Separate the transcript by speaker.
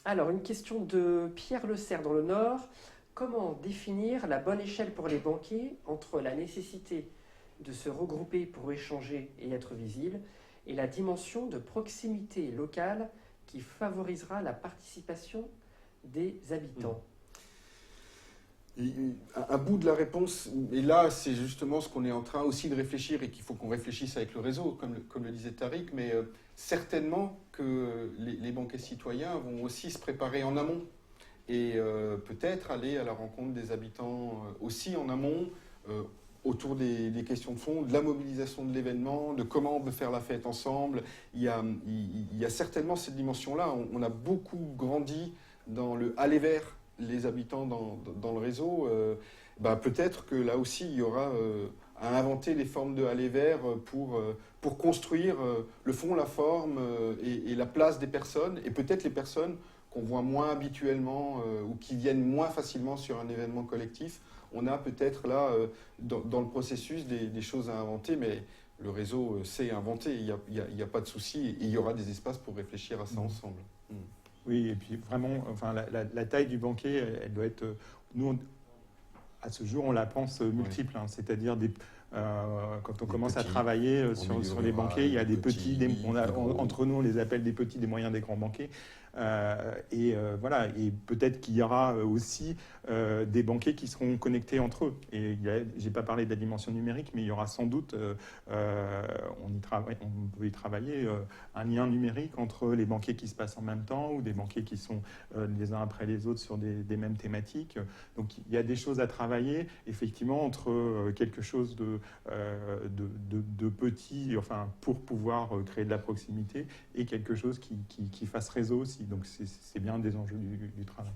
Speaker 1: Alors, une question de Pierre Le Cerf dans le Nord. Comment définir la bonne échelle pour les banquiers entre la nécessité de se regrouper pour échanger et être visible et la dimension de proximité locale qui favorisera la participation des habitants?
Speaker 2: Un bout de la réponse, et là c'est justement ce qu'on est en train aussi de réfléchir et qu'il faut qu'on réfléchisse avec le réseau, comme le disait Tariq, mais certainement que les banquiers citoyens vont aussi se préparer en amont et peut-être aller à la rencontre des habitants aussi en amont, euh, autour des questions de fond, de la mobilisation de l'événement, de comment on peut faire la fête ensemble. Il y a certainement cette dimension-là. On a beaucoup grandi dans le aller vers les habitants dans le réseau. Peut-être que là aussi, il y aura à inventer les formes de aller vers pour construire le fond, la forme et la place des personnes, et peut-être les personnes qu'on voit moins habituellement ou qui viennent moins facilement sur un événement collectif. On a peut-être là, dans le processus, des choses à inventer, mais le réseau sait inventer, il n'y a pas de souci, et il y aura des espaces pour réfléchir à ça ensemble.
Speaker 3: Oui, et puis vraiment, enfin, la taille du banquet, elle doit être... Nous, à ce jour, on la pense multiple, hein, c'est-à-dire quand on commence à travailler sur les banquets, il y a des petits, entre nous, on les appelle des petits, des moyens, des grands banquets. Voilà, et peut-être qu'il y aura aussi des banquets qui seront connectés entre eux. Et j'ai pas parlé de la dimension numérique, mais il y aura sans doute, on peut y travailler, un lien numérique entre les banquets qui se passent en même temps ou des banquets qui sont les uns après les autres sur des mêmes thématiques. Donc il y a des choses à travailler, effectivement, entre quelque chose de petit, enfin, pour pouvoir créer de la proximité, et quelque chose qui fasse réseau aussi. Donc c'est bien des enjeux du travail.